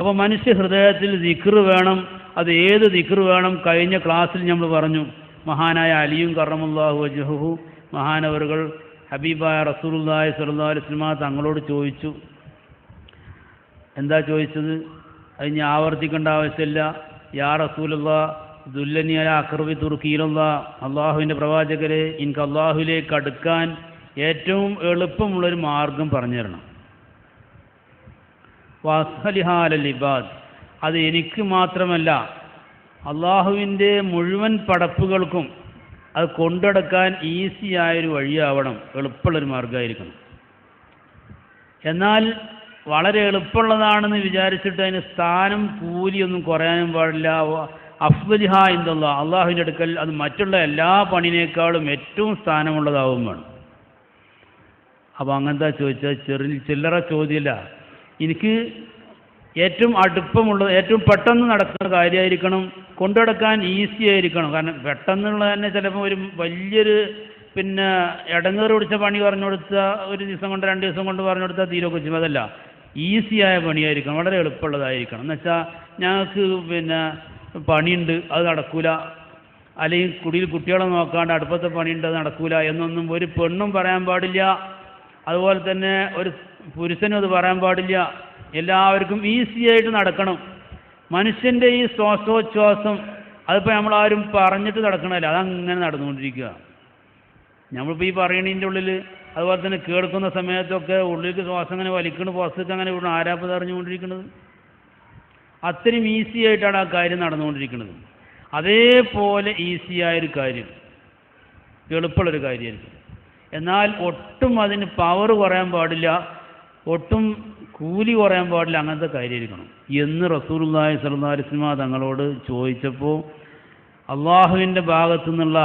അപ്പോൾ മനുഷ്യ ഹൃദയത്തിൽ ദിക്ർ വേണം. അത് ഏത് ദിക്ർ വേണം? കഴിഞ്ഞ ക്ലാസ്സിൽ നമ്മൾ പറഞ്ഞു. മഹാനായ അലിയും കറമല്ലാഹു വജ്ഹുഹു മഹാനവറുകൾ ഹബീബായ റസൂലുള്ളാഹി സ്വല്ലല്ലാഹു അലൈഹി വസല്ലം തങ്ങളോട് ചോദിച്ചു. എന്താ ചോദിച്ചത്? അത് ഞാൻ ആവർത്തിക്കേണ്ട ആവശ്യമില്ല. യാ റസൂലുള്ളാഹ് ദുല്ലനി അലാ അഖ്റബി തുർക്കിയിലുള്ളാഹ്, അള്ളാഹുവിൻ്റെ പ്രവാചകരെ, എനിക്ക് അള്ളാഹുവിലേക്ക് അടുക്കാൻ ഏറ്റവും എളുപ്പമുള്ളൊരു മാർഗം പറഞ്ഞു തരണം. വസ്ഹലിഹാ അലൽ ഇബാദ്, അത് എനിക്ക് മാത്രമല്ല അള്ളാഹുവിൻ്റെ മുഴുവൻ പടപ്പുകൾക്കും അത് കൊണ്ടെടുക്കാൻ ഈസിയായൊരു വഴിയാവണം, എളുപ്പമുള്ളൊരു മാർഗമായിരിക്കണം. എന്നാൽ വളരെ എളുപ്പമുള്ളതാണെന്ന് വിചാരിച്ചിട്ട് അതിന് സ്ഥാനം കൂലിയൊന്നും കുറയാനും പാടില്ല. അഫ്ദലിഹ ഇൻദല്ലാഹ്, അള്ളാഹുവിൻ്റെ അടുക്കൽ അത് മറ്റുള്ള എല്ലാ പണിനേക്കാളും ഏറ്റവും സ്ഥാനമുള്ളതാവും വേണം. അപ്പോൾ അങ്ങനത്തെ ചോദിച്ചാൽ ചില്ലറ ചോദ്യമല്ല. എനിക്ക് ഏറ്റവും അടുപ്പമുള്ളത്, ഏറ്റവും പെട്ടെന്ന് നടക്കുന്ന കാര്യമായിരിക്കണം, കൊണ്ടുനടക്കാൻ ഈസി ആയിരിക്കണം. കാരണം പെട്ടെന്നുള്ള തന്നെ ചിലപ്പോൾ ഒരു വലിയൊരു ഇടങ്ങേറ് പിടിച്ച പണി പറഞ്ഞു കൊടുത്താൽ ഒരു ദിവസം കൊണ്ട് 2 ദിവസം കൊണ്ട് പറഞ്ഞു കൊടുത്താൽ തീരൊക്കെ ചെയ്യും. അതല്ല, ഈസിയായ പണിയായിരിക്കണം, വളരെ എളുപ്പമുള്ളതായിരിക്കണം. എന്ന് വെച്ചാൽ ഞങ്ങൾക്ക് പണിയുണ്ട്, അത് നടക്കൂല, അല്ലെങ്കിൽ കുടിയിൽ കുട്ടികളെ നോക്കാണ്ട് അടുപ്പത്തെ പണിയുണ്ട്, അത് നടക്കൂല എന്നൊന്നും ഒരു പെണ്ണും പറയാൻ പാടില്ല. അതുപോലെ തന്നെ ഒരു പുരുഷനും അത് പറയാൻ പാടില്ല. എല്ലാവർക്കും ഈസിയായിട്ട് നടക്കണം. മനുഷ്യൻ്റെ ഈ ശ്വാസോച്ഛ്വാസം അതിപ്പോൾ നമ്മളാരും പറഞ്ഞിട്ട് നടക്കണമല്ല, അതങ്ങനെ നടന്നുകൊണ്ടിരിക്കുക. നമ്മളിപ്പോൾ ഈ പറയണതിൻ്റെ ഉള്ളിൽ അതുപോലെ തന്നെ കേൾക്കുന്ന സമയത്തൊക്കെ ഉള്ളിലേക്ക് ശ്വാസം അങ്ങനെ വലിക്കണ, പുറത്തേക്ക് അങ്ങനെ ഇവിടെ ആരാപ്പത് അറിഞ്ഞുകൊണ്ടിരിക്കുന്നത്. അത്രയും ഈസി ആയിട്ടാണ് ആ കാര്യം നടന്നുകൊണ്ടിരിക്കുന്നത്. അതേപോലെ ഈസിയായൊരു കാര്യം, എളുപ്പമുള്ളൊരു കാര്യമായിരിക്കും. എന്നാൽ ഒട്ടും അതിന് പവർ കുറയാൻ പാടില്ല, ഒട്ടും കൂലി കുറയാൻ പാടില്ല, അങ്ങനത്തെ കാര്യമായിരിക്കണം എന്ന് റസൂലുള്ളാഹി സ്വല്ലല്ലാഹു അലൈഹി വസല്ലം തങ്ങളോട് ചോദിച്ചപ്പോൾ അള്ളാഹുവിൻ്റെ ഭാഗത്തു നിന്നുള്ള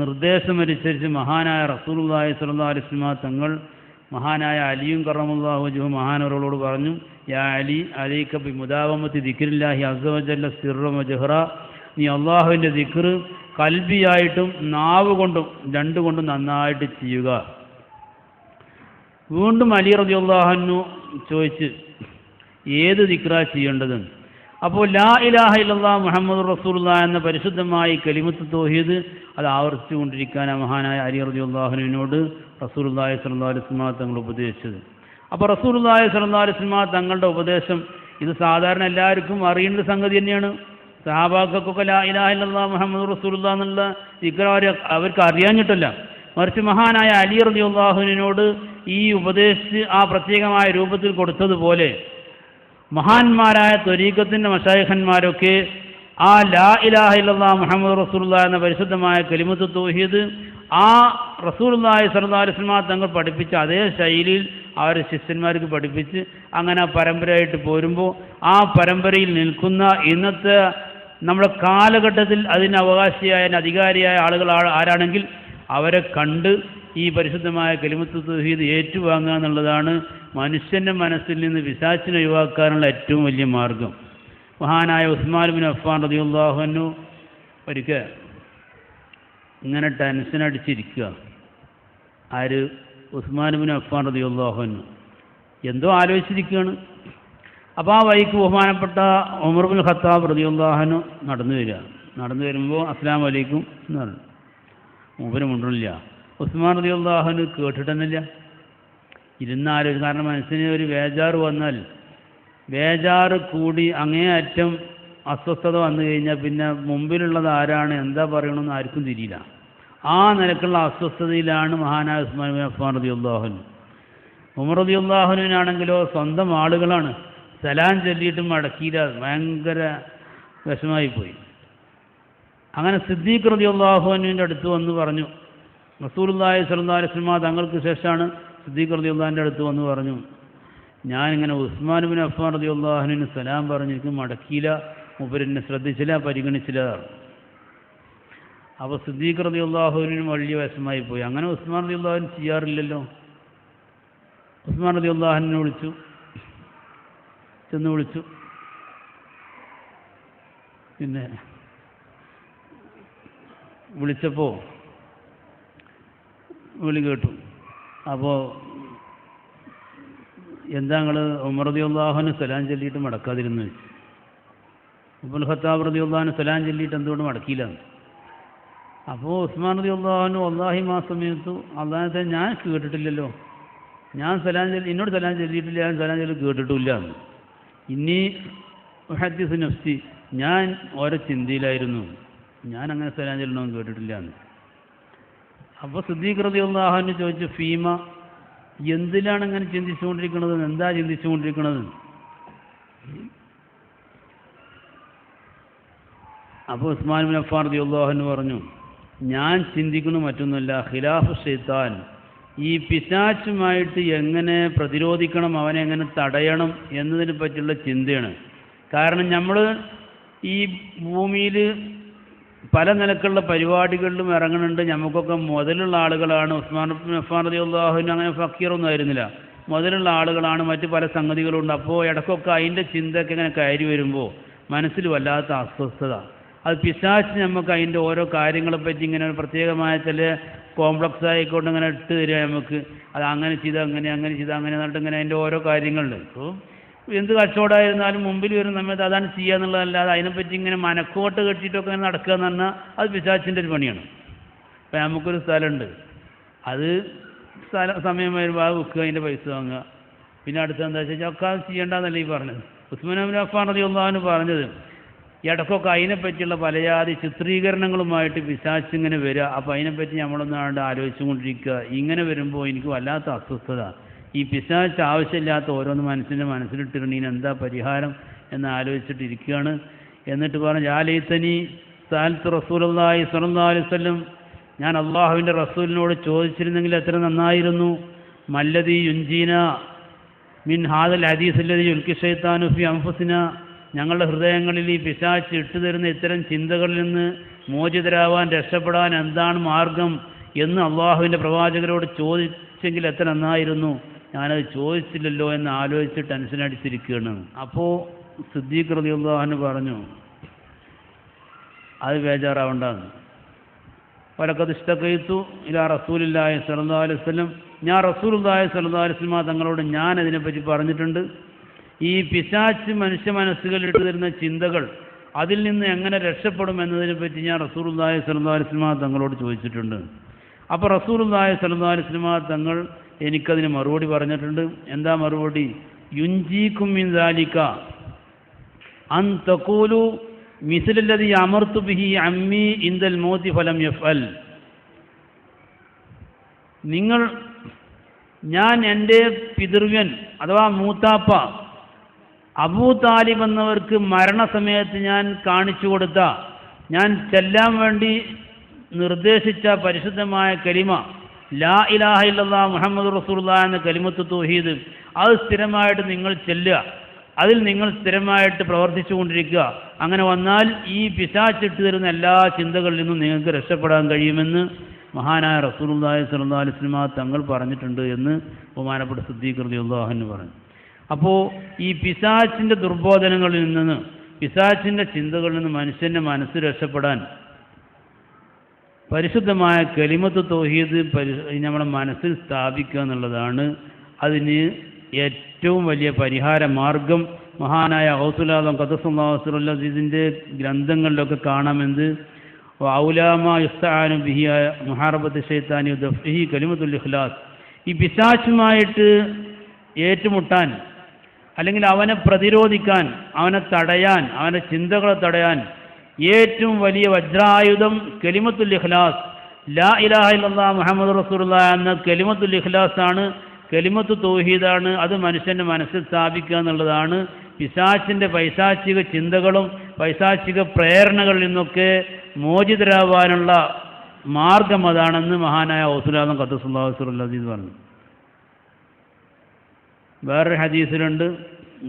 നിർദ്ദേശമനുസരിച്ച് മഹാനായ റസൂലുള്ളാഹി സ്വല്ലല്ലാഹു അലൈഹി വസല്ലം തങ്ങൾ മഹാനായ അലിയും കറമല്ലാഹു വജ്ഹു മഹാനവരോട് പറഞ്ഞു, യാ അലി അലൈക ബി മുദാവമത്തി ദിക്രില്ലാഹി അസ്സ വജല്ല സിർറ വജഹറ, നീ അള്ളാഹുവിൻ്റെ ദിക്ർ കൽബിയായിട്ടും നാവ് കൊണ്ടും രണ്ടുകൊണ്ടും നന്നായിട്ട് ചെയ്യുക. വീണ്ടും അലി റളിയല്ലാഹു അൻഹു ചോദിച്ച് ഏത് ദിക്റാ ചെയ്യേണ്ടത്? അപ്പോൾ ലാ ഇലാഹ ഇല്ലല്ലാഹ് മുഹമ്മദുർ റസൂലുള്ളാഹ് എന്ന പരിശുദ്ധമായി കലിമത്ത് തൗഹീദ് അത് ആവർത്തിച്ചുകൊണ്ടിരിക്കാൻ മഹാനായ അലി റളിയല്ലാഹു അൻഹുവിനോട് റസൂലുള്ളാഹി സ്വല്ലല്ലാഹു അലൈഹി വസല്ലം തങ്ങൾ ഉപദേശിച്ചത്. അപ്പോൾ റസൂലുള്ളാഹി സ്വല്ലല്ലാഹു അലൈഹി വസല്ലം തങ്ങളുടെ ഉപദേശം ഇത് സാധാരണ എല്ലാവർക്കും അറിയേണ്ട സംഗതി തന്നെയാണ്. സഹാബാക്കൾക്കൊക്കെ ലാ ഇലാഹ ഇല്ലല്ലാഹ് മുഹമ്മദുർ റസൂലുള്ളാഹ് എന്നുള്ള ദിക്ർ അവർക്ക് അറിയാഞ്ഞിട്ടല്ല, മറിച്ച് മഹാനായ അലി റളിയല്ലാഹു അൻഹുവിനോട് ഈ ഉപദേശിച്ച് ആ പ്രത്യേകമായ രൂപത്തിൽ കൊടുത്തതുപോലെ മഹാന്മാരായ ത്വരീഖത്തിൻ്റെ മശായിഖന്മാരൊക്കെ ആ ലാ ഇലാഹ ഇല്ലല്ലാഹ് മുഹമ്മദുർ റസൂലുള്ളാഹ് എന്ന പരിശുദ്ധമായ കലിമത്ത് തൗഹീദ് ആ റസൂലുള്ളാഹി സ്വല്ലല്ലാഹു അലൈഹി വസല്ലം തങ്ങൾ പഠിപ്പിച്ച അതേ ശൈലിയിൽ അവരെ ശിഷ്യന്മാർക്ക് പഠിപ്പിച്ച് അങ്ങനെ പരമ്പരയായിട്ട് പോരുമ്പോൾ ആ പരമ്പരയിൽ നിൽക്കുന്ന ഇന്നത്തെ നമ്മുടെ കാലഘട്ടത്തിൽ അതിന് അവകാശിയായ അധികാരിയായ ആളുകൾ ആരാണെങ്കിൽ അവരെ കണ്ട് ഈ പരിശുദ്ധമായ കലിമത്ത് തൗഹീദ് ഏറ്റുവാങ്ങുക എന്നുള്ളതാണ് മനുഷ്യൻ്റെ മനസ്സിൽ നിന്ന് പിശാചിനെ ഒഴിവാക്കാനുള്ള ഏറ്റവും വലിയ മാർഗം. മഹാനായ ഉസ്മാൻ ബിൻ അഫ്ഫാൻ റളിയല്ലാഹു അൻഹു ഒരിക്കൽ ഇങ്ങനെ ടെൻഷൻ അടിച്ചിരിക്കുക. ആര്? ഉസ്മാൻ ബിൻ അഫ്ഫാൻ റളിയല്ലാഹു അൻഹു എന്തോ ആലോചിച്ചിരിക്കുകയാണ്. അപ്പോൾ ആ വഴിക്ക് ബഹുമാനപ്പെട്ട ഉമർ ബിൻ ഖത്താബ് റളിയല്ലാഹു അൻഹു നടന്നു വരുമ്പോൾ അസ്സലാമു അലൈക്കും എന്ന് പറഞ്ഞു. മൂപ്പര് മുണ്ടില്ല. ഉസ്മാൻ റളിയല്ലാഹു അൻഹു കേട്ടിട്ടെന്നില്ല, ഇരുന്നാലും. കാരണം മനസ്സിന് ഒരു ബേജാറ് വന്നാൽ, ബേജാറ് കൂടി അങ്ങേയറ്റം അസ്വസ്ഥത വന്നു കഴിഞ്ഞാൽ പിന്നെ മുമ്പിലുള്ളത് ആരാണ്, എന്താ പറയണമെന്ന് ആർക്കും തിരിയില്ല. ആ നിലക്കുള്ള അസ്വസ്ഥതയിലാണ് മഹാനായ ഉസ്മാൻ ബിൻ അഫ്ഫാൻ റളിയല്ലാഹു അൻഹു. ഉമർ റളിയല്ലാഹു അൻഹുവിനാണെങ്കിലോ സ്വന്തം ആളുകളാണ്, സലാം ചൊല്ലിയിട്ടും മടക്കിയില്ല, ഭയങ്കര വിഷമായിപ്പോയി. അങ്ങനെ സിദ്ദീഖ് റളിയല്ലാഹു അൻഹുവിൻ്റെ അടുത്ത് വന്ന് പറഞ്ഞു, റസൂലുള്ളാഹി സ്വല്ലല്ലാഹു അലൈഹി വസല്ലം തങ്ങൾക്ക് ശേഷമാണ് സിദ്ദീഖ് റളിയല്ലാഹുവിൻ്റെ അടുത്ത് വന്ന് പറഞ്ഞു, ഞാനിങ്ങനെ ഉസ്മാൻ ബിൻ അഫ്ഫാൻ റളിയല്ലാഹു അൻഹുവിന് സലാം പറഞ്ഞു, എനിക്ക് മടക്കിയില്ല, മൂപ്പരെന്നെ ശ്രദ്ധിച്ചില്ല, പരിഗണിച്ചില്ല. അപ്പോൾ സിദ്ദീഖ് റളിയല്ലാഹു അൻഹുവിന് വലിയ വിഷമായി പോയി. അങ്ങനെ ഉസ്മാൻ റളിയല്ലാഹു അൻഹു ചെയ്യാറില്ലല്ലോ. ഉസ്മാൻ റളിയല്ലാഹു അൻഹുവിനെ ചെന്ന് വിളിച്ചു. പിന്നെ വിളിച്ചപ്പോൾ വിളി കേട്ടു. അപ്പോൾ എന്താ നിങ്ങൾ ഉമർ റളിയല്ലാഹു അൻഹു സലാം ചൊല്ലിയിട്ട് മടക്കാതിരുന്നു ചോദിച്ചു. ഉമർ ഖത്താബ് റളിയല്ലാഹു അൻഹു സലാം ചൊല്ലിയിട്ട് എന്തുകൊണ്ട് മടക്കിയില്ല? അപ്പോൾ ഉസ്മാൻ റളിയല്ലാഹു അൻഹു വല്ലാഹി മാ സമയത്തു, അള്ളാഹത്തെ ഞാൻ കേട്ടിട്ടില്ലല്ലോ, ഞാൻ എന്നോട് സലാം ചൊല്ലിയിട്ടില്ല, ഞാൻ സലാം ചൊല്ലി കേട്ടിട്ടില്ല. ഇനി മുഹദ്ദിസ് നഫ്സി, ഞാൻ ഓരോ ചിന്തയിലായിരുന്നു, ഞാൻ അങ്ങനെ സലാം ചൊല്ലണമെന്ന് കേട്ടിട്ടില്ല എന്ന്. അപ്പോൾ സിദ്ദീഖ് റളിയല്ലാഹു അൻഹു ചോദിച്ചു, ഫീമ, എന്തിലാണ് ഇങ്ങനെ ചിന്തിച്ചുകൊണ്ടിരിക്കുന്നത്, എന്താ ചിന്തിച്ചുകൊണ്ടിരിക്കുന്നത്? അപ്പോൾ ഉസ്മാൻ ബിൻ അഫ്ഫാൻ റളിയല്ലാഹു അൻഹു പറഞ്ഞു, ഞാൻ ചിന്തിക്കുന്നത് മറ്റൊന്നുമല്ല, ഖിലാഫു ശൈത്താൻ, ഈ പിശാചുമായിട്ട് എങ്ങനെ പ്രതിരോധിക്കണം, അവനെ എങ്ങനെ തടയണം എന്നതിനെ പറ്റിയുള്ള ചിന്തയാണ്. കാരണം നമ്മൾ ഈ ഭൂമിയിൽ പല നിലക്കുള്ള പരിപാടികളിലും ഇറങ്ങുന്നുണ്ട്. നമുക്കൊക്കെ മുതലുള്ള ആളുകളാണ്. ഉസ്മാൻ ബിൻ അഫ്ഫാൻ റളിയല്ലാഹു അൻഹു അങ്ങനെ ഫക്കീറൊന്നും ആയിരുന്നില്ല, മുതലുള്ള ആളുകളാണ്. മറ്റ് പല സംഗതികളുണ്ട്. അപ്പോൾ ഇടയ്ക്കൊക്കെ അതിൻ്റെ ചിന്തയൊക്കെ ഇങ്ങനെ കയറി വരുമ്പോൾ മനസ്സിൽ വല്ലാത്ത അസ്വസ്ഥത. അത് പിശാച് നമുക്ക് അതിൻ്റെ ഓരോ കാര്യങ്ങളെപ്പറ്റി ഇങ്ങനെ പ്രത്യേകമായ ചില കോംപ്ലക്സ് ആയിക്കൊണ്ട് ഇങ്ങനെ ഇട്ട് തരിക നമുക്ക്. അത് അങ്ങനെ ചെയ്താൽ അങ്ങനെ ചെയ്താൽ അങ്ങനെ എന്നിട്ട് ഇങ്ങനെ അതിൻ്റെ ഓരോ കാര്യങ്ങളുണ്ട്. ഇപ്പോൾ എന്ത് കച്ചവടമായിരുന്നാലും മുമ്പിൽ വരുന്ന സമയത്ത് അതാണ് ചെയ്യുക എന്നുള്ളതല്ലാതെ അതിനെപ്പറ്റി ഇങ്ങനെ മനക്കോട്ട് കെട്ടിയിട്ടൊക്കെ ഇങ്ങനെ നടക്കുക എന്ന് പറഞ്ഞാൽ അത് പിശാചിൻ്റെ ഒരു പണിയാണ്. ഇപ്പം നമുക്കൊരു സ്ഥലമുണ്ട്, അത് സമയം വരുമ്പോൾ അത് വിൽക്കുക, അതിൻ്റെ പൈസ വാങ്ങുക, പിന്നെ അടുത്ത എന്താ വെച്ചാൽ ഒക്കെ അത് ചെയ്യേണ്ടതെന്നല്ല ഈ പറഞ്ഞത്. ഉസ്മാൻ ബിൻ അഫ്ഫാൻ റളിയല്ലാഹു അൻഹു പറഞ്ഞത്, ഇടയ്ക്കൊക്കെ അതിനെപ്പറ്റിയുള്ള പലജാതി ചിത്രീകരണങ്ങളുമായിട്ട് പിശാച് ഇങ്ങനെ വരിക. അപ്പോൾ അതിനെപ്പറ്റി നമ്മളൊന്നാണ്ട് ആലോചിച്ചു കൊണ്ടിരിക്കുക. ഇങ്ങനെ വരുമ്പോൾ എനിക്ക് വല്ലാത്ത അസ്വസ്ഥത. ഈ പിശാച് ആവശ്യമില്ലാത്ത ഓരോന്ന് മനസ്സിലിട്ടിരുന്നീന് എന്താ പരിഹാരം എന്ന് ആലോചിച്ചിട്ടിരിക്കുകയാണ്. എന്നിട്ട് പറഞ്ഞു, യാ ലൈതനി സഅൽതു റസൂലുള്ളാഹി സ്വല്ലല്ലാഹു അലൈഹി വസല്ലം, ഞാൻ അള്ളാഹുവിൻ്റെ റസൂലിനോട് ചോദിച്ചിരുന്നെങ്കിൽ എത്ര നന്നായിരുന്നു. മല്ലദീ യുൻജീന മിൻ ഹാദൽ ഹദീസ് അല്ലദീ യുൽഖി ശൈത്താനു ഫീ അൻഫുസിന, ഞങ്ങളുടെ ഹൃദയങ്ങളിൽ ഈ പിശാച് ഇട്ടുതരുന്ന ഇത്തരം ചിന്തകളിൽ നിന്ന് മോചിതരാവാൻ, രക്ഷപ്പെടാൻ എന്താണ് മാർഗം എന്ന് അള്ളാഹുവിൻ്റെ പ്രവാചകരോട് ചോദിച്ചെങ്കിൽ എത്ര നന്നായിരുന്നു. ഞാനത് ചോദിച്ചില്ലല്ലോ എന്ന് ആലോചിച്ച് ടെൻഷൻ അടിച്ചിരിക്കുകയാണ്. അപ്പോൾ സിദ്ദീഖ് റളിയല്ലാഹു അൻഹു പറഞ്ഞു, അത് ബേജാറാവണ്ടെന്ന്. വലഖദ് ഇസ്തഖൈതു ഇലാ റസൂലില്ലാഹി സ്വല്ലല്ലാഹു അലൈഹി വസല്ലം, ഞാൻ റസൂലുള്ളാഹി സ്വല്ലല്ലാഹു അലൈഹി വസല്ലം തങ്ങളോട് ഞാൻ അതിനെപ്പറ്റി പറഞ്ഞിട്ടുണ്ട്. ഈ പിശാച് മനുഷ്യ മനസ്സുകളിൽ ഇട്ടു തരുന്ന ചിന്തകൾ, അതിൽ നിന്ന് എങ്ങനെ രക്ഷപ്പെടും എന്നതിനെപ്പറ്റി ഞാൻ റസൂലുള്ളാഹി സ്വല്ലല്ലാഹു അലൈഹി വസല്ലം തങ്ങളോട് ചോദിച്ചിട്ടുണ്ട്. അപ്പോൾ റസൂലുള്ളാഹി സ്വല്ലല്ലാഹു അലൈഹി വസല്ലം തങ്ങൾ എനിക്കതിന് മറുപടി പറഞ്ഞിട്ടുണ്ട്. എന്താ മറുപടി? യുൻജീകും മിൻ ദാലിക അൻ തഖൂലു മിസ്ലല്ലദീ അമർതു ബിഹി അമ്മി ഇൻദൽ മൗതി ഫലം യഫ്അൽ. നിങ്ങൾ, ഞാൻ എൻ്റെ പിതൃവ്യൻ അഥവാ മൂത്താപ്പ അബൂ താലിബ് എന്നവർക്ക് മരണസമയത്ത് ഞാൻ കാണിച്ചു കൊടുത്ത, ഞാൻ ചെല്ലാൻ വേണ്ടി നിർദ്ദേശിച്ച പരിശുദ്ധമായ കലിമ ലാ ഇലാഹ ഇല്ലല്ലാഹ് മുഹമ്മദുർ റസൂലുള്ളാഹി എന്ന കലിമത്ത് തൗഹീദ്, അത് സ്ഥിരമായിട്ട് നിങ്ങൾ ചെല്ലുക, അതിൽ നിങ്ങൾ സ്ഥിരമായിട്ട് പ്രവർത്തിച്ചു കൊണ്ടിരിക്കുക. അങ്ങനെ വന്നാൽ ഈ പിശാചിട്ട് തരുന്ന എല്ലാ ചിന്തകളിൽ നിന്നും നിങ്ങൾക്ക് രക്ഷപ്പെടാൻ കഴിയുമെന്ന് മഹാനായ റസൂലുള്ളാഹി സ്വല്ലല്ലാഹു അലൈഹി വസല്ലം തങ്ങൾ പറഞ്ഞിട്ടുണ്ട് എന്ന് ബഹുമാനപ്പെട്ട സിദ്ദീഖ് റളിയല്ലാഹു അൻഹു പറഞ്ഞു. അപ്പോൾ ഈ പിശാചിൻ്റെ ദുർബോധനങ്ങളിൽ നിന്ന്, പിശാചിൻ്റെ ചിന്തകളിൽ നിന്ന് മനുഷ്യൻ്റെ മനസ്സ് രക്ഷപ്പെടാൻ പരിശുദ്ധമായ കലിമത്ത് തൗഹീദ് നമ്മുടെ മനസ്സിൽ സ്ഥാപിക്കുക എന്നുള്ളതാണ് അതിന് ഏറ്റവും വലിയ പരിഹാര മാർഗം. മഹാനായ ഗൗസുൽ ആദം ഖദ്ദസല്ലാഹു സിറഹുൽ അസീസിൻ്റെ ഗ്രന്ഥങ്ങളിലൊക്കെ കാണാമെന്ന് ഔലാമ യുസ്തആനു ബിഹി മുഹാറബത്ത് ശൈത്താനി ദഫ്ഇഹി കലിമത്തുൽ ഇഖ്ലാസ്. ഈ പിശാചുമായിട്ട് ഏറ്റുമുട്ടാൻ, അല്ലെങ്കിൽ അവനെ പ്രതിരോധിക്കാൻ, അവനെ തടയാൻ, അവൻ്റെ ചിന്തകളെ തടയാൻ ഏറ്റവും വലിയ വജ്രായുധം കലിമത്തുൽ ഇഖ്ലാസ്, ലാ ഇലാഹ ഇല്ലല്ലാഹ് മുഹമ്മദുർ റസൂലുള്ളാഹി എന്ന കലിമത്തുൽ ഇഖ്ലാസ് ആണ്, കലിമത്ത് തൗഹീദാണ്. അത് മനുഷ്യൻ്റെ മനസ്സിൽ സ്ഥാപിക്കുക എന്നുള്ളതാണ് പിശാചിൻ്റെ പൈശാചിക ചിന്തകളും പൈശാചിക പ്രേരണകളിൽ നിന്നൊക്കെ മോചിതരാവാനുള്ള മാർഗം അതാണെന്ന് മഹാനായ ഗൗസുൽ ആദം ഖദ്ദസല്ലാഹു സിറഹുൽ അസീസ് പറഞ്ഞു. വേറൊരു ഹദീസിലുണ്ട്,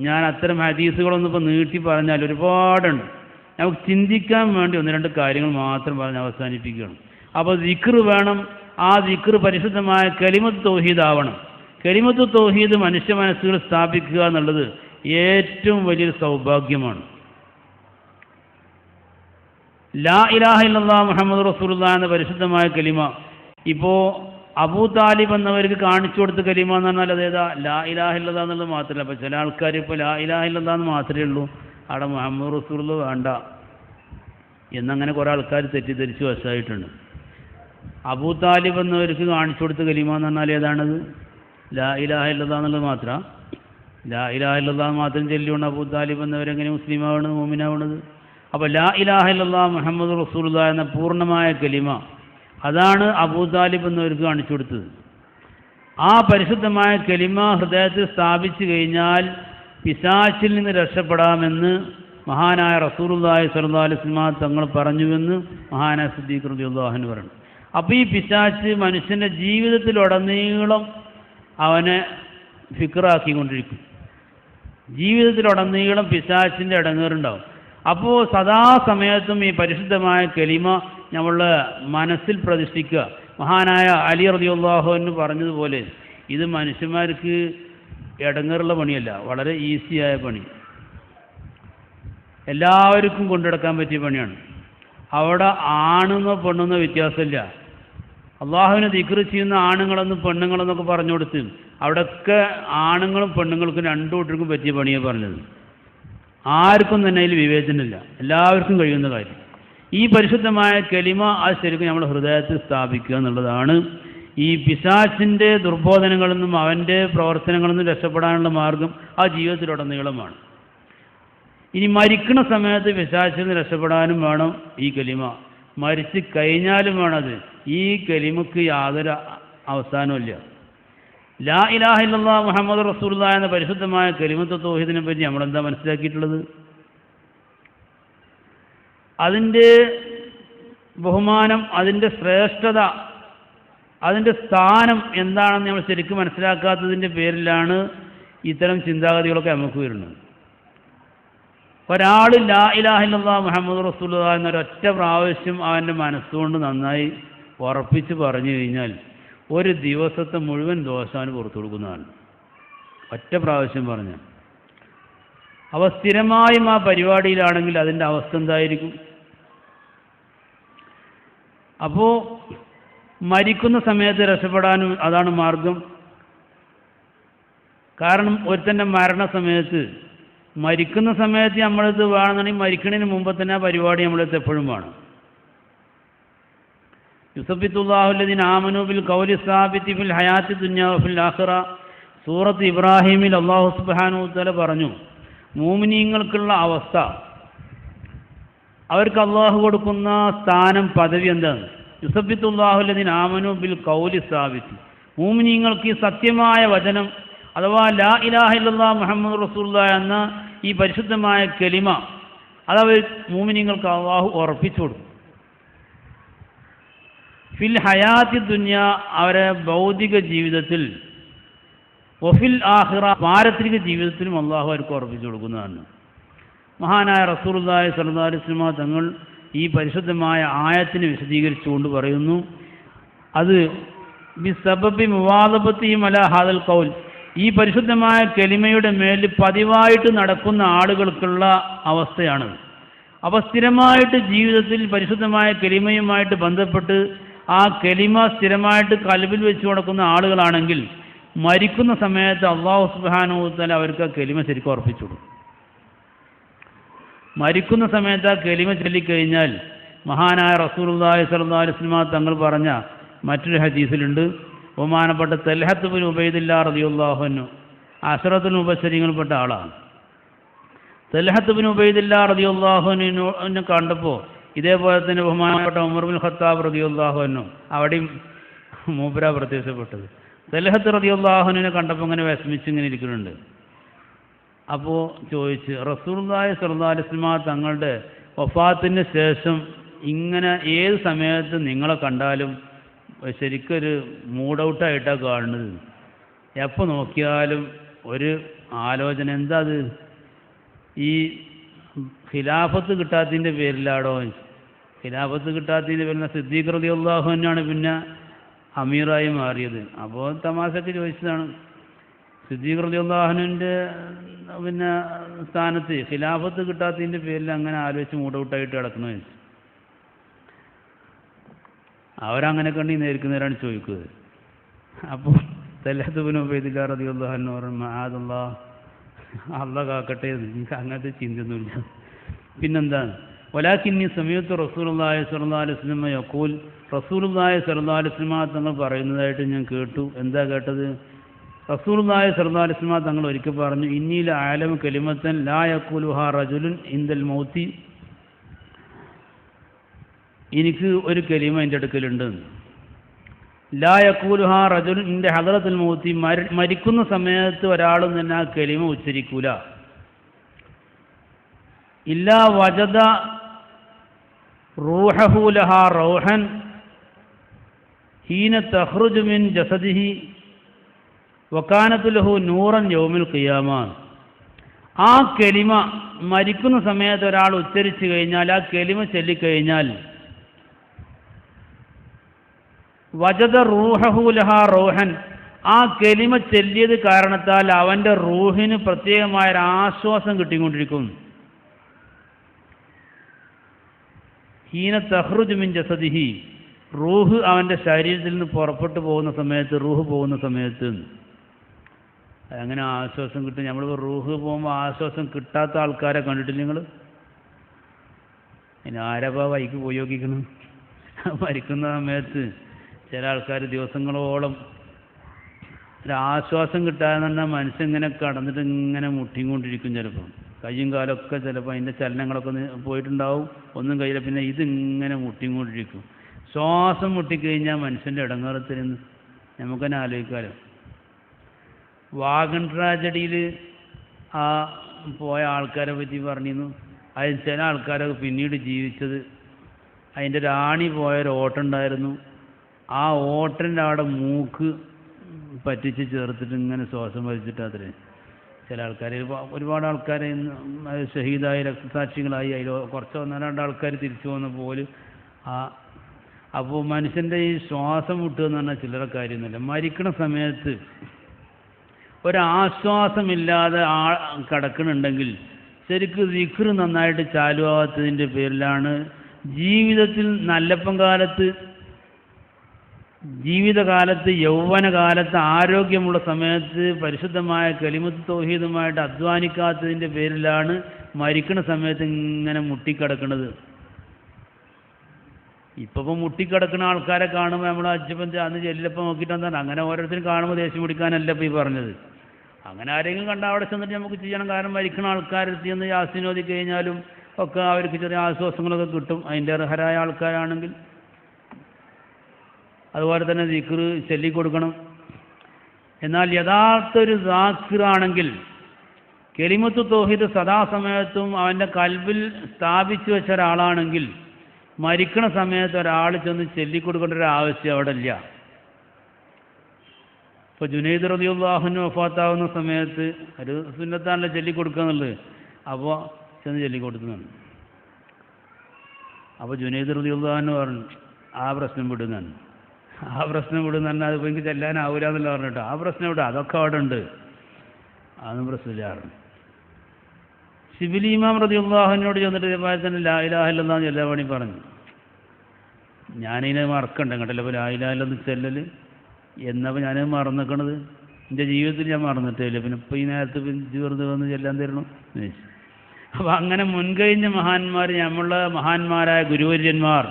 ഞാൻ അത്തരം ഹദീസുകളൊന്നും ഇപ്പോൾ നീട്ടി പറഞ്ഞാൽ ഒരുപാടുണ്ട്, നമുക്ക് ചിന്തിക്കാൻ വേണ്ടി ഒന്ന് രണ്ട് കാര്യങ്ങൾ മാത്രം പറഞ്ഞ് അവസാനിപ്പിക്കുകയാണ്. അപ്പോൾ ദിക്ർ വേണം, ആ ദിക്ർ പരിശുദ്ധമായ കലിമത്ത് തൗഹീദ് ആവണം. കലിമത്ത് തൗഹീദ് മനുഷ്യ മനസ്സുകൾ സ്ഥാപിക്കുക എന്നുള്ളത് ഏറ്റവും വലിയൊരു സൗഭാഗ്യമാണ്. ലാ ഇലാഹ ഇല്ലല്ലാഹ് മുഹമ്മദുർ റസൂലുള്ളാഹി എന്ന പരിശുദ്ധമായ കലിമ ഇപ്പോൾ അബൂ താലിബ് എന്നവർക്ക് കാണിച്ചു കൊടുത്ത കലിമ എന്ന് പറഞ്ഞാൽ അതേതാ ലാ ഇലാഹ ഇല്ലല്ലാഹ് എന്നുള്ളത് മാത്രമല്ല. അപ്പോൾ ചില ആൾക്കാർ ഇപ്പോൾ ലാ ഇലാഹ ഇല്ലല്ലാഹ് എന്ന് മാത്രമേ ഉള്ളൂ, അവിടെ മുഹമ്മദ് റസൂലുള്ളാഹ് വേണ്ട എന്നങ്ങനെ കുറേ ആൾക്കാർ തെറ്റിദ്ധരിച്ച് വശമായിട്ടുണ്ട്. അബൂ താലിബ് എന്നവർക്ക് കാണിച്ചു കൊടുത്ത കലിമ എന്ന് പറഞ്ഞാൽ ഏതാണത്? ലാ ഇലാഹ ഇല്ലല്ലാഹ് എന്നുള്ളത് മാത്രമാണ്. ലാ ഇലാഹ ഇല്ലല്ലാഹ് മാത്രം ചൊല്ലിയുകൊണ്ട് അബൂ താലിബ് എന്നവരെങ്ങനെ മുസ്ലിമാവണത്, മുഅ്മിനാവണത്? അപ്പോൾ ലാ ഇലാഹ ഇല്ലല്ലാഹ് മുഹമ്മദ് റസൂലുള്ളാഹ് എന്ന പൂർണ്ണമായ കലിമ അതാണ് അബൂ താലിബ് എന്നവർക്ക് കാണിച്ചു കൊടുത്തത്. ആ പരിശുദ്ധമായ കലിമ ഹൃദയത്തിൽ സ്ഥാപിച്ചു കഴിഞ്ഞാൽ പിശാചിൽ നിന്ന് രക്ഷപ്പെടാമെന്ന് മഹാനായ റസൂലുള്ളാഹി സ്വല്ലല്ലാഹു അലൈഹി വസല്ലം തങ്ങൾ പറഞ്ഞുവെന്ന് മഹാനായ സിദ്ദീഖ് റളിയല്ലാഹു അൻഹു പറഞ്ഞു. അപ്പോൾ ഈ പിശാച് മനുഷ്യൻ്റെ ജീവിതത്തിലുടനീളം അവനെ ഫിക്റാക്കിക്കൊണ്ടിരിക്കും. ജീവിതത്തിലുടനീളം പിശാചിൻ്റെ ഇടങ്ങേറുണ്ടാവും. അപ്പോൾ സദാസമയത്തും ഈ പരിശുദ്ധമായ കലിമ നമ്മളുടെ മനസ്സിൽ പ്രതിഷ്ഠിക്കുക. മഹാനായ അലി റളിയല്ലാഹു അൻഹു പറഞ്ഞതുപോലെ ഇത് മനുഷ്യന്മാർക്ക് ഇടങ്ങേറുള്ള പണിയല്ല, വളരെ ഈസിയായ പണി, എല്ലാവർക്കും കൊണ്ടുനടക്കാൻ പറ്റിയ പണിയാണ്. അവിടെ ആണെന്നോ പെണ്ണെന്നോ വ്യത്യാസമില്ല. അള്ളാഹുവിനെ ദിക്റ് ചെയ്യുന്ന ആണുങ്ങളെന്നും പെണ്ണുങ്ങളെന്നൊക്കെ പറഞ്ഞു കൊടുത്ത് അവിടെയൊക്കെ ആണുങ്ങളും പെണ്ണുങ്ങൾക്കും രണ്ടു കൂട്ടർക്കും പറ്റിയ പണിയാണ് പറഞ്ഞത്. ആർക്കും തന്നെ അതിൽ വിവേചനമില്ല, എല്ലാവർക്കും കഴിയുന്ന കാര്യം. ഈ പരിശുദ്ധമായ കലിമ അത് ശരിക്കും നമ്മൾ ഹൃദയത്തിൽ സ്ഥാപിക്കുക എന്നുള്ളതാണ് ഈ പിശാചിൻ്റെ ദുർബോധനങ്ങളിൽ നിന്നും അവൻ്റെ പ്രവർത്തനങ്ങളിൽ നിന്നും രക്ഷപ്പെടാനുള്ള മാർഗം ആ ജീവിതത്തിലുടനീളമാണ്. ഇനി മരിക്കുന്ന സമയത്ത് പിശാചിൽ നിന്ന് രക്ഷപ്പെടാനും വേണം ഈ കലിമ, മരിച്ച് കഴിഞ്ഞാലും വേണത്. ഈ കലിമക്ക് യാതൊരു അവസാനമില്ല. ലാ ഇലാഹ ഇല്ലല്ലാഹ് മുഹമ്മദ് റസൂലുള്ളാഹി എന്ന പരിശുദ്ധമായ കലിമത്ത് തൗഹീദിനെ പറ്റി നമ്മളെന്താ മനസ്സിലാക്കിയിട്ടുള്ളത്? അതിൻ്റെ ബഹുമാനം, അതിൻ്റെ ശ്രേഷ്ഠത, അതിൻ്റെ സ്ഥാനം എന്താണെന്ന് നമ്മൾ ശരിക്കും മനസ്സിലാക്കാത്തതിൻ്റെ പേരിലാണ് ഇത്തരം ചിന്താഗതികളൊക്കെ നമുക്ക് വരുന്നത്. ഒരാൾ ലാ ഇലാഹ ഇല്ലല്ലാഹ് മുഹമ്മദ് റസൂലുള്ളാഹി എന്നൊരൊറ്റ പ്രാവശ്യം അവൻ്റെ മനസ്സുകൊണ്ട് നന്നായി ഉറപ്പിച്ച് പറഞ്ഞു കഴിഞ്ഞാൽ ഒരു ദിവസത്തെ മുഴുവൻ ദോഷാന് പുറത്തു കൊടുക്കുന്നതാണ്. ഒറ്റ പ്രാവശ്യം പറഞ്ഞാൽ. അവ സ്ഥിരമായും ആ പരിപാടിയിലാണെങ്കിൽ അതിൻ്റെ അവസ്ഥ എന്തായിരിക്കും? അപ്പോൾ മരിക്കുന്ന സമയത്ത് രക്ഷപ്പെടാനും അതാണ് മാർഗം. കാരണം ഒരുത്തൻ്റെ മരണസമയത്ത്, മരിക്കുന്ന സമയത്ത് നമ്മളിത് വേണമെന്നുണ്ടെങ്കിൽ മരിക്കുന്നതിന് മുമ്പ് തന്നെ ആ പരിപാടി നമ്മളിത് എപ്പോഴും വേണം. യുസബ്ബിത്തുല്ലാഹുല്ലദീന ആമനൂ ബിൽ ഖൗലി സാബിതി ഫിൽ ഹയാത്തി ദുനിയ വഫിൽ ആഖിറ. സൂറത്ത് ഇബ്രാഹിമിൽ അല്ലാഹു സുബ്ഹാനഹു വ തആല പറഞ്ഞു, മുഅ്മിനീങ്ങൾക്കുള്ള അവസ്ഥ, അവർക്ക് അള്ളാഹു കൊടുക്കുന്ന സ്ഥാനം, പദവി എന്താണ്? യുസബ്ബിത്തുല്ലാഹുല്ലദീന ആമനൂ ബിൽ ഖൗലി സാബിതി. മുഅ്മിനീങ്ങൾക്ക് ഈ സത്യമായ വചനം അഥവാ ലാ ഇലാഹ ഇല്ലല്ലാഹ് മുഹമ്മദ് റസൂലുള്ളാഹി എന്ന ഈ പരിശുദ്ധമായ കലിമ അതവർ മുഅ്മിനീങ്ങൾക്ക് അള്ളാഹു ഉറപ്പിച്ചു കൊടുക്കും. ഫിൽ ഹയാത്തി ദുനിയ, അവരെ ഭൗതിക ജീവിതത്തിൽ, വഫിൽ ആഖിറ, പാരത്രിക ജീവിതത്തിലും അള്ളാഹു അവർക്ക് ഉറപ്പിച്ചു കൊടുക്കുന്നതാണ്. മഹാനായ റസൂലുള്ളാഹി സ്വല്ലല്ലാഹു അലൈഹി വസല്ലം തങ്ങൾ ഈ പരിശുദ്ധമായ ആയത്തിനെ വിശദീകരിച്ചുകൊണ്ട് പറയുന്നു, അത് ബിസബബി മുവാദബത്തിഹിം അലാ ഹാദൽ ഖൗൽ, ഈ പരിശുദ്ധമായ കലിമയുടെ മേൽ പതിവായിട്ട് നടക്കുന്ന ആളുകൾക്കുള്ള അവസ്ഥയാണ്. അപ്പോൾ സ്ഥിരമായിട്ട് ജീവിതത്തിൽ പരിശുദ്ധമായ കലിമയുമായിട്ട് ബന്ധപ്പെട്ട് ആ കലിമ സ്ഥിരമായിട്ട് കൽബിൽ വെച്ച് കൊടുക്കുന്ന ആളുകളാണെങ്കിൽ മരിക്കുന്ന സമയത്ത് അല്ലാഹു സുബ്ഹാനഹു വ തആല അവർക്ക് ആ കലിമ ശരിക്കും ഉറപ്പിച്ചു കൊടുക്കും. മരിക്കുന്ന സമയത്ത് ആ കലിമ ചൊല്ലിക്കഴിഞ്ഞാൽ മഹാനായ റസൂലുള്ളാഹി സ്വല്ലല്ലാഹു അലൈഹി വസല്ലം തങ്ങൾ പറഞ്ഞ മറ്റൊരു ഹദീസിലുണ്ട്, ബഹുമാനപ്പെട്ട തൽഹത്ത് ബിൻ ഉബൈദില്ലാഹ് റളിയല്ലാഹു അൻഹു അശറത്തുൽ മുബശ്ശരീങ്ങളിൽപ്പെട്ട ആളാണ്. തൽഹത്ത് ബിൻ ഉബൈദില്ലാഹ് റളിയല്ലാഹു അൻഹുവിനെ കണ്ടപ്പോൾ ഇതേപോലെ തന്നെ ബഹുമാനപ്പെട്ട ഉമർ ബിൻ ഖത്താബ് റളിയല്ലാഹു അൻഹു അവിടെയും മൂപ്പര പ്രത്യക്ഷപ്പെട്ടത്. തൽഹത്ത് റളിയല്ലാഹു അൻഹുവിനെ കണ്ടപ്പോൾ ഇങ്ങനെ വിഷമിച്ച് ഇങ്ങനെ ഇരിക്കുന്നുണ്ട്. അപ്പോൾ ചോദിച്ച്, റസൂലുള്ളാഹി സ്വല്ലല്ലാഹു അലൈഹി വസല്ലം തങ്ങളുടെ വഫാത്തിന് ശേഷം ഇങ്ങനെ ഏത് സമയത്ത് നിങ്ങളെ കണ്ടാലും ശരിക്കൊരു മൂഡ് ഔട്ടായിട്ടാണ് കാണുന്നത്, എപ്പോൾ നോക്കിയാലും ഒരു ആലോചന, എന്താ അത്? ഈ ഖിലാഫത്ത് കിട്ടാത്തതിൻ്റെ പേരിലാണോ? ഖിലാഫത്ത് കിട്ടാത്തതിൻ്റെ പേരിൽ സിദ്ദീഖ് റളിയല്ലാഹു അൻഹുവാണ് പിന്നെ അമീറായി മാറിയത്. അപ്പോൾ തമാശക്ക് ചോദിച്ചതാണ്, സിദ്ദീഖ് റളിയല്ലാഹു അൻഹുവിൻ്റെ പിന്നെ സ്ഥാനത്ത് ഖിലാഫത്ത് കിട്ടാത്തതിൻ്റെ പേരിൽ അങ്ങനെ ആലോചിച്ച് മൂഡ് ഔട്ടായിട്ട് കിടക്കണമെന്ന് ചോദിച്ചു. അവരങ്ങനെ കണ്ടി നേരിക്കുന്നവരാണ് ചോദിക്കുന്നത്. അപ്പോൾ തൽഹത്ത് ബിൻ ഉബൈദില്ലാഹ് റളിയല്ലാഹു അൻഹു പറഞ്ഞു മഅദല്ലാഹ്, അള്ളാഹ് കാക്കട്ടെ, എനിക്ക് അങ്ങനത്തെ ചിന്തയൊന്നുമില്ല. പിന്നെന്താണ്, വലാകിന്നി സമയത്ത് റസൂലുള്ളാഹി സ്വല്ലല്ലാഹു അലൈഹി വസല്ലം യഖൂൽ, റസൂലുള്ളാഹി സ്വല്ലല്ലാഹു അലൈഹി വസല്ലം തങ്ങൾ പറയുന്നതായിട്ട് ഞാൻ കേട്ടു. എന്താ കേട്ടത്? റസൂലുള്ളാഹി സ്വല്ലല്ലാഹു അലൈഹി വസല്ലം തങ്ങൾ ഒരിക്കൽ പറഞ്ഞു, ഇന്നീ ലഅലമു കലിമത്തൻ ലാ യഖൂലുഹാ റജുലുൻ ഇൻദൽ മൗതി, എനിക്ക് ഒരു കലിമ എൻ്റെ അടുക്കലുണ്ട്. ലാ യഖൂലുഹാ റജുലുൻ ഇൻദ ഹദറത്തുൽ മൗതി, മരിക്കുന്ന സമയത്ത് ഒരാളും തന്നെ ആ കലിമ ഉച്ചരിക്കൂല. ഇല്ലാ വജദ റൂഹഹു ലഹാ റൗഹൻ ഹീന തഖ്റുജു മിൻ ജസദിഹി വകാനതു ലഹു നൂറൻ യൗമിൽ ഖിയാമ. ആ കലിമ മരിക്കുന്ന സമയത്ത് ഒരാൾ ഉച്ചരിച്ചു കഴിഞ്ഞാൽ, ആ കലിമ ചൊല്ലിക്കഴിഞ്ഞാൽ, വജദ റൂഹഹു ലഹാ റൗഹൻ, ആ കലിമ ചൊല്ലിയത് കാരണത്താൽ അവൻ്റെ റൂഹിന് പ്രത്യേകമായൊരു ആശ്വാസം കിട്ടിക്കൊണ്ടിരിക്കും. ഹീന തഖ്റുജു മിൻ ജസദിഹി, റൂഹ് അവൻ്റെ ശരീരത്തിൽ നിന്ന് പുറപ്പെട്ടു പോകുന്ന സമയത്ത്, റൂഹ് പോകുന്ന സമയത്ത് അങ്ങനെ ആശ്വാസം കിട്ടും. നമ്മൾ റൂഹ് പോകുമ്പോൾ ആശ്വാസം കിട്ടാത്ത ആൾക്കാരെ കണ്ടിട്ടില്ല നിങ്ങൾ? ഇനി ആരപ്പാ വൈക്ക് പോയി നോക്കിക്കണം. മരിക്കുന്ന സമയത്ത് ചില ആൾക്കാർ ദിവസങ്ങളോളം ഒരാശ്വാസം കിട്ടാതെ തന്നെ മനസ്സിങ്ങനെ കടന്നിട്ട് ഇങ്ങനെ മുട്ടിക്കൊണ്ടിരിക്കും. ചിലപ്പോൾ കയ്യും കാലമൊക്കെ ചിലപ്പോൾ അതിൻ്റെ ചലനങ്ങളൊക്കെ പോയിട്ടുണ്ടാവും, ഒന്നും കഴിയില്ല. പിന്നെ ഇതിങ്ങനെ മുട്ടിക്കൊണ്ടിരിക്കും. ശ്വാസം മുട്ടിക്കഴിഞ്ഞാൽ മനുഷ്യൻ്റെ ഇടങ്ങേറത്തിൽ നിന്ന് നമുക്കെന്നെ ആലോചിക്കാമല്ലോ. വാഗൺ ട്രാജഡിയിൽ ആ പോയ ആൾക്കാരെ പറ്റി പറഞ്ഞിരുന്നു. അതിൽ ചില ആൾക്കാരൊക്കെ പിന്നീട് ജീവിച്ചത്, അതിൻ്റെ രാണി പോയൊരു ഓട്ടുണ്ടായിരുന്നു. ആ ഓട്ടൻ്റെ അവിടെ മൂക്ക് പറ്റിച്ച് ചേർത്തിട്ട് ഇങ്ങനെ ശ്വാസം വലിച്ചിട്ട് അത്രേ ചില ആൾക്കാർ, ഒരുപാട് ആൾക്കാർ ഷഹീദായി രക്തസാക്ഷികളായി. അതിൽ കുറച്ച് 1-2 ആൾക്കാർ തിരിച്ചു പോകുന്ന പോലെ. അപ്പോൾ മനുഷ്യൻ്റെ ഈ ശ്വാസം മുട്ടുക എന്ന് പറഞ്ഞാൽ ചില്ലറ കാര്യമൊന്നുമില്ല. മരിക്കണ സമയത്ത് ഒരാശ്വാസമില്ലാതെ കിടക്കണുണ്ടെങ്കിൽ ശരിക്കും ദിക്ർ നന്നായിട്ട് ചാലുവാകാത്തതിൻ്റെ പേരിലാണ് ജീവിതത്തിൽ നല്ലപ്പം കാലത്ത്, ജീവിതകാലത്ത്, യൗവനകാലത്ത്, ആരോഗ്യമുള്ള സമയത്ത് പരിശുദ്ധമായ കലിമത്ത് തൗഹീദുമായിട്ട് അധ്വാനിക്കാത്തതിൻ്റെ പേരിലാണ് മരിക്കണ സമയത്ത് ഇങ്ങനെ മുട്ടിക്കിടക്കുന്നത്. ഇപ്പോൾ മുട്ടിക്കിടക്കുന്ന ആൾക്കാരെ കാണുമ്പോൾ നമ്മൾ അജ്ജപ്പൻ അന്ന് ചെല്ലപ്പം നോക്കിയിട്ടെന്താണ് അങ്ങനെ ഓരോരുത്തരും കാണുമ്പോൾ ദേഷ്യം പിടിക്കാനല്ല ഇപ്പോൾ ഈ പറഞ്ഞത്. അങ്ങനെ ആരെങ്കിലും കണ്ടാൽ അവിടെ ചെന്നിട്ട് നമുക്ക് ചെയ്യണം. കാരണം മരിക്കുന്ന ആൾക്കാരെത്തി എന്ന് യാസിനോദി കഴിഞ്ഞാലും ഒക്കെ അവർക്ക് ചെറിയ ആശ്വാസങ്ങളൊക്കെ കിട്ടും, അതിൻ്റെ അർഹരായ ആൾക്കാരാണെങ്കിൽ. അതുപോലെ തന്നെ ദിക്ർ ചൊല്ലിക്കൊടുക്കണം. എന്നാൽ യഥാർത്ഥ ഒരു ദാക്കിറാണെങ്കിൽ, കലിമത്തു തൗഹീദ് സദാസമയത്തും അവൻ്റെ കൽബിൽ സ്ഥാപിച്ചു വെച്ച ഒരാളാണെങ്കിൽ മരിക്കണ സമയത്ത് ഒരാൾ ചെന്ന് ചൊല്ലിക്കൊടുക്കേണ്ട ഒരു ആവശ്യം അവിടെ ഇല്ല. ഇപ്പോൾ ജുനൈദ് റളിയല്ലാഹു അൻഹു വഫാത്താവുന്ന സമയത്ത് ഒരു സുന്നത്താണല്ലോ ചൊല്ലിക്കൊടുക്കുക എന്നുള്ളത്. അപ്പോൾ ചെന്ന് ചൊല്ലിക്കൊടുക്കുന്നതാണ്. അപ്പോൾ ജുനൈദ് റളിയല്ലാഹു അൻഹു പറഞ്ഞു ആ പ്രശ്നം വിടുന്നതാണ്. ആ പ്രശ്നം വിടുന്ന പറഞ്ഞാൽ അതിപ്പോൾ എനിക്ക് ചെല്ലാനാവില്ല എന്നല്ല പറഞ്ഞിട്ടോ. ആ പ്രശ്നം വിടുക, അതൊക്കെ അവിടെ ഉണ്ട്, അതൊന്നും പ്രശ്നമില്ലായിരുന്നു. ശിബിലി ഇമാം റളിയല്ലാഹു അൻഹുവിനോട് ചെന്നിട്ട് ഇതേപോലെ തന്നെ ലാ ഇലാഹ ഇല്ലല്ലാഹ് ചെല്ലാൻ വേണ്ടി പറഞ്ഞു. ഞാനിതിനെ മറക്കണ്ട കേട്ടല്ലോ. ഇപ്പോൾ ലാ ഇലാഹ ഇല്ലല്ലാഹ് ചെല്ലൽ എന്നപ്പോൾ ഞാനത് മറന്നിക്കണത് എൻ്റെ ജീവിതത്തിൽ ഞാൻ മറന്നിട്ടേ ഇല്ല. പിന്നെ ഇപ്പോൾ ഈ നേരത്തെ വെറുതെ വന്ന് ചെല്ലാൻ തരണം. അപ്പോൾ അങ്ങനെ മുൻകഴിഞ്ഞ മഹാന്മാർ, നമ്മളുടെ മഹാന്മാരായ ഗുരുവര്യന്മാർ,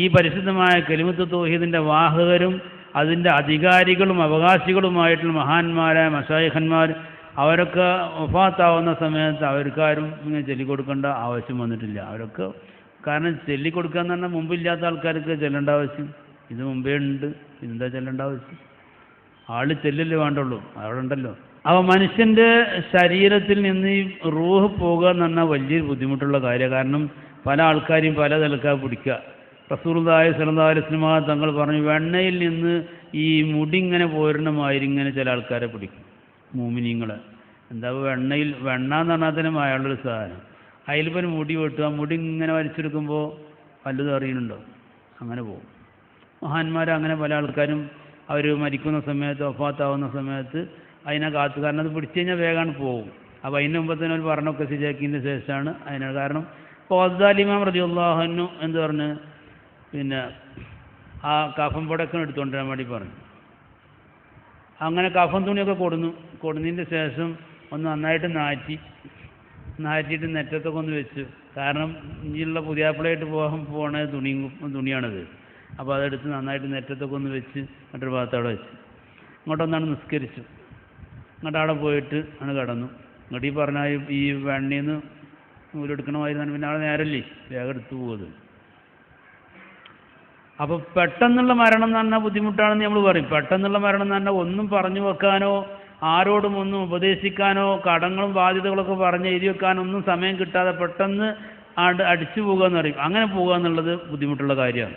ഈ പരിശുദ്ധമായ കലിമത്ത് തൗഹീദിൻ്റെ വാഹകരും അതിൻ്റെ അധികാരികളും അവകാശികളുമായിട്ടുള്ള മഹാന്മാരായ മശായിഖന്മാർ, അവരൊക്കെ വഫാത്താവുന്ന സമയത്ത് അവർക്കാരും ഇങ്ങനെ ചൊല്ലിക്കൊടുക്കേണ്ട ആവശ്യം വന്നിട്ടില്ല. അവരൊക്കെ കാരണം ചൊല്ലിക്കൊടുക്കുക എന്ന് പറഞ്ഞാൽ മുമ്പില്ലാത്ത ആൾക്കാർക്ക് ചെല്ലേണ്ട ആവശ്യം, ഇത് മുമ്പേ ഉണ്ട്, എന്താ ചെല്ലേണ്ട ആവശ്യം? ആൾ ചെല്ലല്ലേ വേണ്ടുള്ളൂ, അവിടെ ഉണ്ടല്ലോ. അപ്പോൾ മനുഷ്യൻ്റെ ശരീരത്തിൽ നിന്ന് ഈ റൂഹ് പോകുക എന്ന് പറഞ്ഞാൽ വലിയൊരു ബുദ്ധിമുട്ടുള്ള കാര്യമാണ്. കാരണം പല ആൾക്കാരെയും പല നിലക്കാണ് പിടിക്കുക. റസൂലുള്ളാഹി സ്വല്ലല്ലാഹു അലൈഹി വസല്ലം തങ്ങൾ പറഞ്ഞു, വെണ്ണയിൽ നിന്ന് ഈ മുടി ഇങ്ങനെ പോരുന്ന മാതിരി ഇങ്ങനെ ചില ആൾക്കാരെ പിടിക്കും, മുഅ്മിനീങ്ങളെ. എന്താ വെണ്ണയിൽ, വെണ്ണ എന്ന് പറഞ്ഞാൽ തന്നെ അയാളുടെ സാധനം. അതിലിപ്പോൾ ഒരു മുടി വെട്ടുക, മുടി ഇങ്ങനെ വലിച്ചെടുക്കുമ്പോൾ വല്ലതും അറിയുന്നുണ്ടോ? അങ്ങനെ പോകും. മഹാന്മാർ അങ്ങനെ പല ആൾക്കാരും അവർ മരിക്കുന്ന സമയത്ത്, വഫാത്താവുന്ന സമയത്ത് അതിനെ കാത്തു. കാരണം അത് പിടിച്ചു കഴിഞ്ഞാൽ വേഗമാണ് പോകും. അപ്പോൾ അതിന് മുമ്പ് തന്നെ ഒരു പറഞ്ഞൊക്കെ ശരിയാക്കിയതിന് ശേഷമാണ് അതിന്. കാരണം ഇപ്പോൾ അബ്ദുൽ ഇമാം റളിയല്ലാഹു അൻഹു എന്ത് പറഞ്ഞ്, പിന്നെ ആ കഫം പുടക്കം എടുത്തുകൊണ്ടുവരാൻ വേണ്ടി പറഞ്ഞു. അങ്ങനെ കഫൻ തുണിയൊക്കെ കൊടുന്നതിൻ്റെ ശേഷം ഒന്ന് നന്നായിട്ട് നാറ്റിയിട്ട് നെറ്റത്തൊക്കെ ഒന്ന് വെച്ചു. കാരണം ഇനിയുള്ള പുതിയാപ്പിളയായിട്ട് പോകണ തുണിയാണത്. അപ്പോൾ അതെടുത്ത് നന്നായിട്ട് നെറ്റത്തൊക്കെ ഒന്ന് വെച്ച് മറ്റൊരു ഭാഗത്ത് അവിടെ വെച്ച് ഇങ്ങോട്ടൊന്നാണ് നിസ്കരിച്ചു. ഇങ്ങോട്ട് അവിടെ പോയിട്ട് ആണ് കിടന്നു. ഇങ്ങോട്ട് ഈ പറഞ്ഞാൽ ഈ വെണ്ണയിൽ നിന്ന് നൂലെടുക്കണമായിരുന്നു. പിന്നെ അവിടെ നേരല്ലേ വേഗം എടുത്തു പോകുന്നത്. അപ്പോൾ പെട്ടെന്നുള്ള മരണം എന്ന് പറഞ്ഞാൽ ബുദ്ധിമുട്ടാണെന്ന് നമ്മൾ പറയും. പെട്ടെന്നുള്ള മരണം എന്ന് പറഞ്ഞാൽ ഒന്നും പറഞ്ഞു വെക്കാനോ ആരോടും ഒന്നും ഉപദേശിക്കാനോ കടങ്ങളും ബാധ്യതകളൊക്കെ പറഞ്ഞ് എഴുതി വെക്കാനോ ഒന്നും സമയം കിട്ടാതെ പെട്ടെന്ന് അടിച്ചു പോകുക എന്ന് പറയും. അങ്ങനെ പോകുക എന്നുള്ളത് ബുദ്ധിമുട്ടുള്ള കാര്യമാണ്.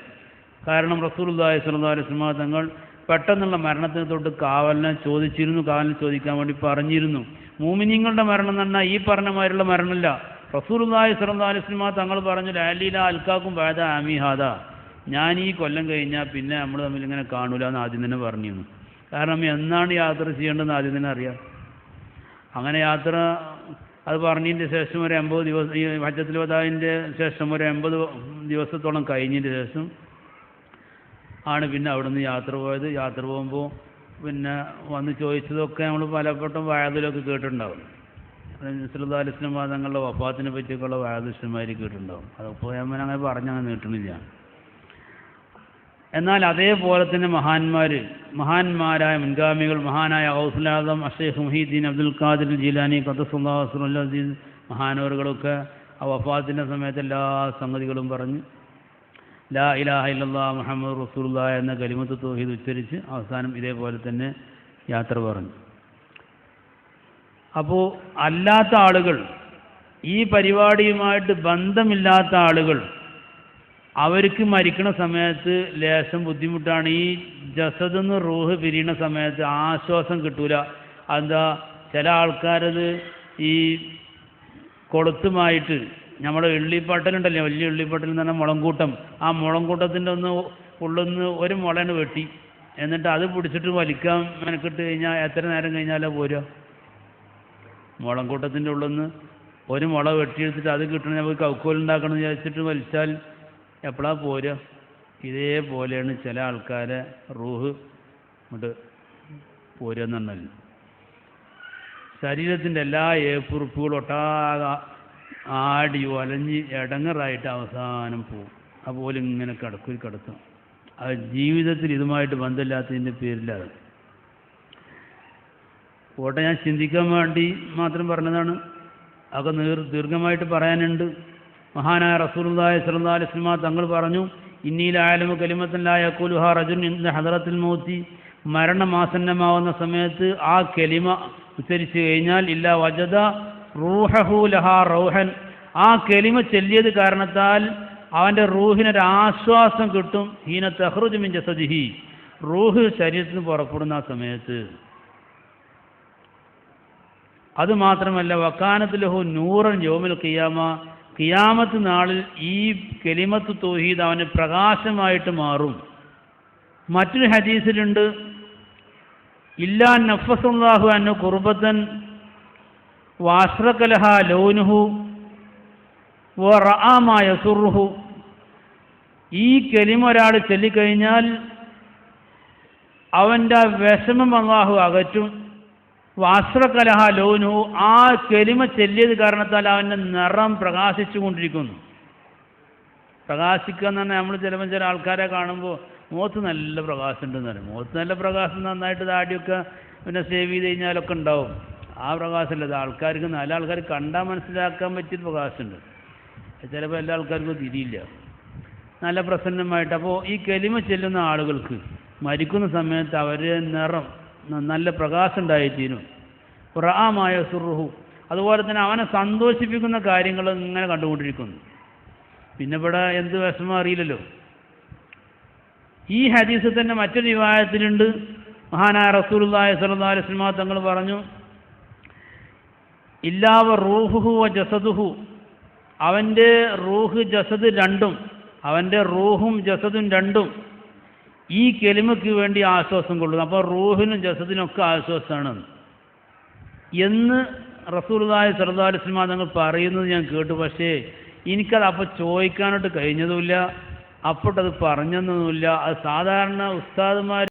കാരണം റസൂലുള്ളാഹി സ്വല്ലല്ലാഹു അലൈഹി വസല്ലം തങ്ങൾ പെട്ടെന്നുള്ള മരണത്തിന് തൊട്ട് കാവലിനെ ചോദിക്കാൻ വേണ്ടി പറഞ്ഞിരുന്നു. മുഅ്മിനീങ്ങളുടെ മരണം എന്ന് പറഞ്ഞാൽ ഈ പറഞ്ഞമാതിരിയുള്ള മരണമല്ല. റസൂലുള്ളാഹി സ്വല്ലല്ലാഹു അലൈഹി വസല്ലം തങ്ങൾ പറഞ്ഞു, ലാലീല അൽക്കാക്കും ബഅദ ആമി ഹാദാ, ഞാൻ ഈ കൊല്ലം കഴിഞ്ഞാൽ പിന്നെ നമ്മൾ തമ്മിൽ ഇങ്ങനെ കാണൂല എന്ന് ആദ്യം തന്നെ പറഞ്ഞിരുന്നു. കാരണം എന്നാണ് യാത്ര ചെയ്യേണ്ടതെന്ന് ആദ്യം തന്നെ അറിയാം. അങ്ങനെ യാത്ര അത് പറഞ്ഞതിൻ്റെ ശേഷം ഒരു 80 ദിവസം, ഈ ഹജ്ജത്തുൽ വദാഇൻ്റെ ശേഷം ഒരു 80 ദിവസത്തോളം കഴിഞ്ഞതിന് ശേഷം ആണ് പിന്നെ അവിടുന്ന് യാത്ര പോയത്. യാത്ര പോകുമ്പോൾ പിന്നെ വന്ന് ചോദിച്ചതൊക്കെ നമ്മൾ പലപ്പോഴും വഅദിലൊക്കെ കേട്ടിട്ടുണ്ടാവും. സല്ലല്ലാഹു അലൈഹി വസല്ലം തങ്ങളുടെ വഫാത്തിനെ പറ്റിയൊക്കെയുള്ള വഅദ് ഇഷ്ടമാതിരി കേട്ടിട്ടുണ്ടാവും. അതിപ്പോൾ ഞാൻ അങ്ങനെ പറഞ്ഞങ്ങനെ നീട്ടണില്ല. എന്നാൽ അതേപോലെ തന്നെ മഹാന്മാരായ മുൻഗാമികൾ, മഹാനായ ഗൗസുൽ ആദം അഷേഖ് മുഹീദ്ദീൻ അബ്ദുൽ ഖാദിർ ജീലാനി ഖദ്ദസല്ലാഹു സിർറഹുൽ അസീസ് മഹാനവറുകളൊക്കെ ആ വഫാത്തിൻ്റെ സമയത്ത് എല്ലാ സംഗതികളും പറഞ്ഞ് ലാ ഇലാഹ ഇല്ലല്ലാഹ് മുഹമ്മദ് റസൂലുള്ളാഹി എന്ന കലിമത്ത് തൗഹീദ് ഉച്ചരിച്ച് അവസാനം ഇതേപോലെ തന്നെ യാത്ര പറഞ്ഞു. അപ്പോൾ അല്ലാത്ത ആളുകൾ, ഈ പരിപാടിയുമായിട്ട് ബന്ധമില്ലാത്ത ആളുകൾ, അവർക്ക് മരിക്കുന്ന സമയത്ത് ലേശം ബുദ്ധിമുട്ടാണ്. ഈ ജസദെന്ന് റൂഹ് പിരിയണ സമയത്ത് ആശ്വാസം കിട്ടൂല. എന്താ, ചില ആൾക്കാരത് ഈ കൊളുത്തുമായിട്ട് നമ്മുടെ എള്ളിപ്പട്ടലുണ്ടല്ലോ, വലിയ എള്ളിപ്പട്ടൽ എന്ന് പറഞ്ഞാൽ മുളങ്കൂട്ടം, ആ മുളങ്കൂട്ടത്തിൻ്റെ ഉള്ളിന്ന് ഒരു മുളയാണ് വെട്ടി, എന്നിട്ട് അത് പിടിച്ചിട്ട് വലിക്കാൻ മെനക്കിട്ട് കഴിഞ്ഞാൽ എത്ര നേരം കഴിഞ്ഞാലോ പോരുക. മുളങ്കൂട്ടത്തിൻ്റെ ഉള്ളിന്ന് ഒരു മുള വെട്ടിയെടുത്തിട്ട് അത് കിട്ടണം, നമുക്ക് കൗക്കോലുണ്ടാക്കണം എന്ന് വിചാരിച്ചിട്ട് വലിച്ചാൽ എപ്പോഴാ പോരുക. ഇതേപോലെയാണ് ചില ആൾക്കാരെ റൂഹ് ഇങ്ങോട്ട് പോരുക എന്ന് പറഞ്ഞാൽ ശരീരത്തിൻ്റെ എല്ലാ ഏപ്പുറുപ്പുകളും ഒട്ടാകെ ആടി വലഞ്ഞ് ഇടങ്ങറായിട്ട് അവസാനം പോകും. അതുപോലെ ഇങ്ങനെ കിടത്തും. അത് ജീവിതത്തിൽ ഇതുമായിട്ട് ബന്ധമില്ലാത്തതിൻ്റെ പേരിലാണ്. പോട്ടെ, ഞാൻ ചിന്തിക്കാൻ വേണ്ടി മാത്രം പറഞ്ഞതാണ്. അതൊക്കെ ദീർഘമായിട്ട് പറയാനുണ്ട്. മഹാനായ റസൂലുള്ളാഹി സ്വല്ലല്ലാഹു അലൈഹി വസല്ലം തങ്ങൾ പറഞ്ഞു, ഇന്നീൽ ആലമു കലിമത്തൻ ലാ യഖൂലുഹാ റജുലുൻ ഇൻദ ഹദറത്തിൽ മൗതി, മരണമാസന്നമാവുന്ന സമയത്ത് ആ കലിമ ഉച്ചരിച്ചു കഴിഞ്ഞാൽ ഇല്ലാ വജദ റൂഹഹു ലഹാ റൗഹൻ, ആ കലിമ ചൊല്ലിയത് കാരണത്താൽ അവൻ്റെ റൂഹിനൊരാശ്വാസം കിട്ടും. ഹീന തഖ്റുജു മിൻ ജസദിഹി, റൂഹ് ശരീരത്തിൽ നിന്ന് പുറപ്പെടുന്ന ആ സമയത്ത്. അതുമാത്രമല്ല വക്കാനത്ത് ലഹു നൂറൻ യൗമിൽ ഖിയാമ, ഖിയാമത്ത് നാളിൽ ഈ കലിമത്ത് തൗഹീദ് അവന് പ്രകാശമായിട്ട് മാറും. മറ്റൊരു ഹദീസിലുണ്ട്, ഇല്ലാ നഫ്ഫസല്ലാഹു അൻഹു ഖുർബത്തൻ വഅസ്റഖലഹ ലൗനുഹു വറആ മാ യസുറുഹു, ഈ കലിമ ഒരാൾ ചൊല്ലിക്കഴിഞ്ഞാൽ അവൻ്റെ വിഷമം അല്ലാഹു അകറ്റും. വഅസ്റഖലഹ ലൗനുഹു, ആ കലിമ ചൊല്ലിയത് കാരണത്താൽ അവൻ്റെ നിറം പ്രകാശിച്ചു കൊണ്ടിരിക്കുന്നു. പ്രകാശിക്കുക എന്ന് പറഞ്ഞാൽ നമ്മൾ ചില ആൾക്കാരെ കാണുമ്പോൾ മുഖത്ത് നല്ല പ്രകാശം ഉണ്ടെന്ന് പറയും. മുഖത്ത് നല്ല പ്രകാശം, നന്നായിട്ട് താടിയൊക്കെ പിന്നെ സേവ് ചെയ്ത് കഴിഞ്ഞാലൊക്കെ ഉണ്ടാവും. ആ പ്രകാശമല്ല, അത് ആൾക്കാർക്ക്, നല്ല ആൾക്കാർ കണ്ടാൽ മനസ്സിലാക്കാൻ പറ്റിയ പ്രകാശമുണ്ട്. ചിലപ്പോൾ എല്ലാ ആൾക്കാർക്കും തിരിയില്ല. നല്ല പ്രസന്നമായിട്ട്. അപ്പോൾ ഈ കലിമ ചെല്ലുന്ന ആളുകൾക്ക് മരിക്കുന്ന സമയത്ത് അവരുടെ നിറം നല്ല പ്രകാശം ഉണ്ടായിത്തീരും. ഖുർആമായ സുറുഹു, അതുപോലെ തന്നെ അവനെ സന്തോഷിപ്പിക്കുന്ന കാര്യങ്ങൾ ഇങ്ങനെ കണ്ടുകൊണ്ടിരിക്കുന്നു. പിന്നെ ഇവിടെ എന്ത് വിഷമം അറിയില്ലല്ലോ. ഈ ഹദീസിൽ തന്നെ മറ്റൊരു റിവായത്തിലുണ്ട്, മഹാനായ റസൂലുള്ളാഹി സ്വല്ലല്ലാഹു അലൈഹി വസല്ലം തങ്ങൾ പറഞ്ഞു, ഇല്ലാവ റൂഹുഹു വ ജസദുഹു, അവൻ്റെ റൂഹ് ജസദ് രണ്ടും, അവൻ്റെ റൂഹും ജസദും രണ്ടും ഈ കലിമയ്ക്ക് വേണ്ടി ആശ്വാസം കൊള്ളുന്നു. അപ്പോൾ റൂഹിനും ജസദിനൊക്കെ ആശ്വാസമാണ് എന്ന് റസൂലുള്ളാഹി സ്വല്ലല്ലാഹു അലൈഹി വസല്ലം തങ്ങൾ പറയുന്നത് ഞാൻ കേട്ടു. പക്ഷേ എനിക്കത് അപ്പോൾ ചോദിക്കാനായിട്ട് കഴിഞ്ഞതുമില്ല, അപ്പോഴത് പറഞ്ഞൊന്നുമില്ല. അത് സാധാരണ ഉസ്താദുമാർ